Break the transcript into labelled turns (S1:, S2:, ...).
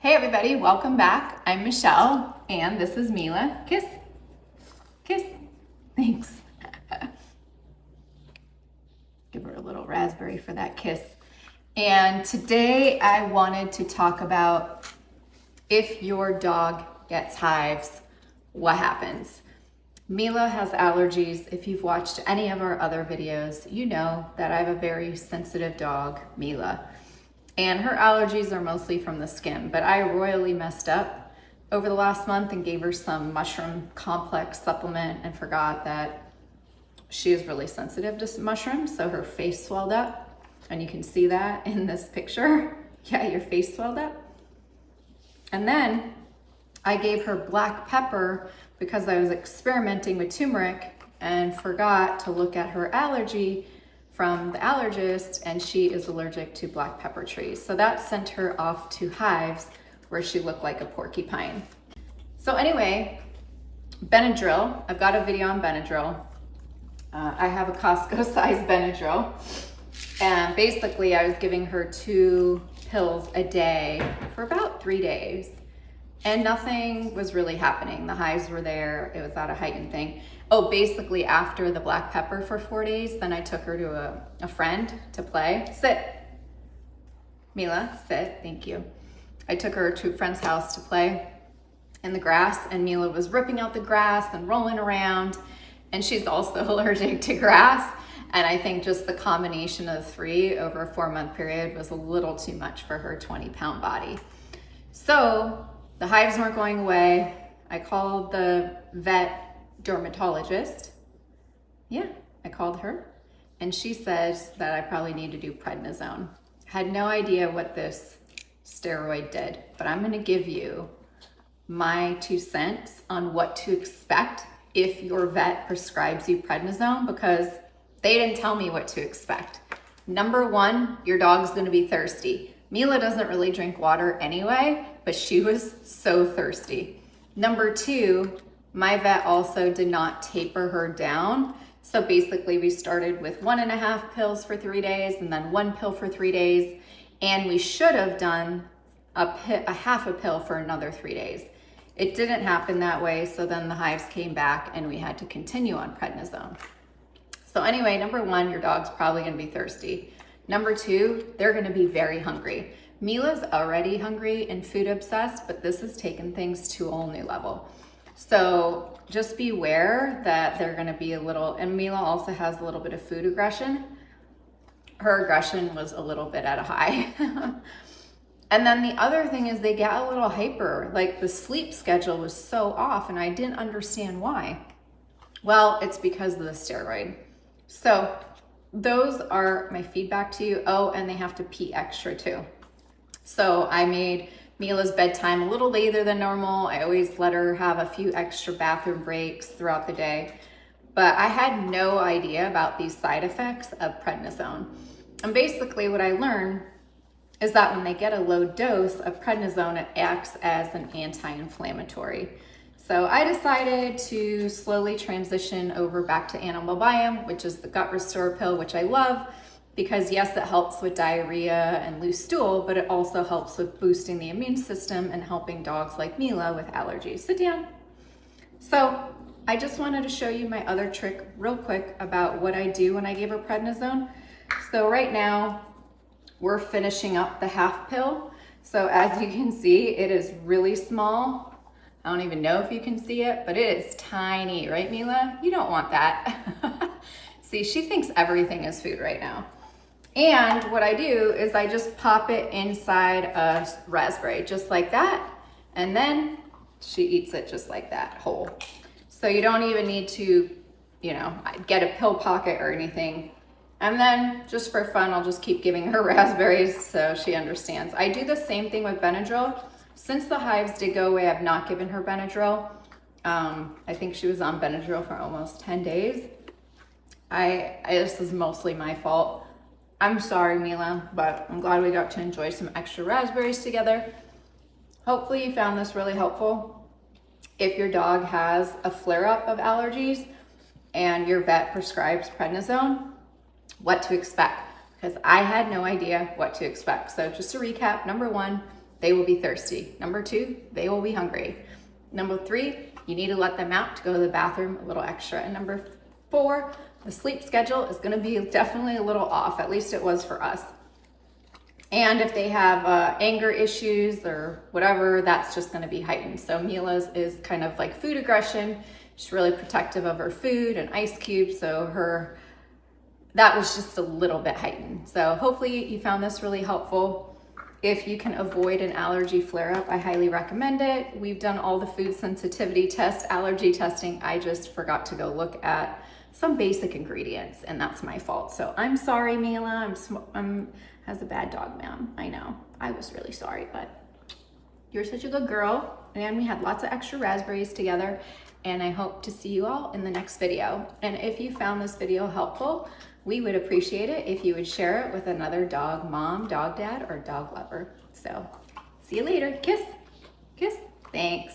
S1: Hey everybody, welcome back. I'm Michelle and this is Mila. Kiss, kiss, thanks. Give her a little raspberry for that kiss. And today I wanted to talk about if your dog gets hives, what happens? Mila has allergies. If you've watched any of our other videos, you know that I have a very sensitive dog, Mila. And her allergies are mostly from the skin, but I royally messed up over the last month and gave her some mushroom complex supplement and forgot that she is really sensitive to mushrooms. So her face swelled up, and you can see that in this picture. Yeah, your face swelled up. And then I gave her black pepper because I was experimenting with turmeric and forgot to look at her allergy from the allergist, and she is allergic to black pepper trees. So that sent her off to Hives where she looked like a porcupine. So anyway, Benadryl, I've got a video on Benadryl. I have a Costco size Benadryl. And basically I was giving her 2 pills a day for about 3 days. And nothing was really happening. The hives were there, it was at a heightened thing. Oh, basically after the black pepper for 4 days, then I took her to a friend to play. Sit. Mila, sit, thank you. I took her to a friend's house to play in the grass, and Mila was ripping out the grass and rolling around, and she's also allergic to grass. And I think just the combination of the 3 over a 4-month period was a little too much for her 20-pound body. So the hives weren't going away. I called the vet dermatologist. Yeah, I called her, and she says that I probably need to do prednisone. Had no idea what this steroid did, but I'm gonna give you my 2 cents on what to expect if your vet prescribes you prednisone, because they didn't tell me what to expect. Number 1, your dog's gonna be thirsty. Mila doesn't really drink water anyway, but she was so thirsty. Number 2, my vet also did not taper her down. So basically we started with 1.5 pills for 3 days and then 1 pill for 3 days. And we should have done a half a pill for another 3 days. It didn't happen that way. So then the hives came back and we had to continue on prednisone. So anyway, number 1, your dog's probably gonna be thirsty. Number 2, they're gonna be very hungry. Mila's already hungry and food obsessed, but this has taken things to a whole new level. So just beware that they're gonna be a little, and Mila also has a little bit of food aggression. Her aggression was a little bit at a high. And then the other thing is they get a little hyper, like the sleep schedule was so off and I didn't understand why. Well, it's because of the steroid. So those are my feedback to you. Oh, and they have to pee extra too. So I made Mila's bedtime a little later than normal. I always let her have a few extra bathroom breaks throughout the day. But I had no idea about these side effects of prednisone. And basically what I learned is that when they get a low dose of prednisone, it acts as an anti-inflammatory. So I decided to slowly transition over back to Animal Biome, which is the gut restore pill, which I love. Because yes, it helps with diarrhea and loose stool, but it also helps with boosting the immune system and helping dogs like Mila with allergies. Sit down. So I just wanted to show you my other trick real quick about what I do when I give her prednisone. So right now, we're finishing up the half pill. So as you can see, it is really small. I don't even know if you can see it, but it is tiny, right, Mila? You don't want that. See, she thinks everything is food right now. And what I do is I just pop it inside a raspberry, just like that. And then she eats it just like that, whole. So you don't even need to, get a pill pocket or anything. And then just for fun, I'll just keep giving her raspberries so she understands. I do the same thing with Benadryl. Since the hives did go away, I've not given her Benadryl. I think she was on Benadryl for almost 10 days. This is mostly my fault. I'm sorry, Mila, but I'm glad we got to enjoy some extra raspberries together. Hopefully you found this really helpful. If your dog has a flare-up of allergies and your vet prescribes prednisone, what to expect. Because I had no idea what to expect. So just to recap, number 1, they will be thirsty. Number 2, they will be hungry. Number 3, you need to let them out to go to the bathroom a little extra. And number 4, the sleep schedule is gonna be definitely a little off, at least it was for us. And if they have anger issues or whatever, that's just gonna be heightened. So Mila's is kind of like food aggression. She's really protective of her food and ice cubes, so that was just a little bit heightened. So hopefully you found this really helpful. If you can avoid an allergy flare-up, I highly recommend it. We've done all the food sensitivity tests, allergy testing. I just forgot to go look at some basic ingredients, and that's my fault. So I'm sorry, Mila. I'm has a bad dog, ma'am. I know. I was really sorry, but you're such a good girl. And we had lots of extra raspberries together, and I hope to see you all in the next video. And if you found this video helpful, we would appreciate it if you would share it with another dog mom, dog dad, or dog lover. So see you later. Kiss, kiss. Thanks.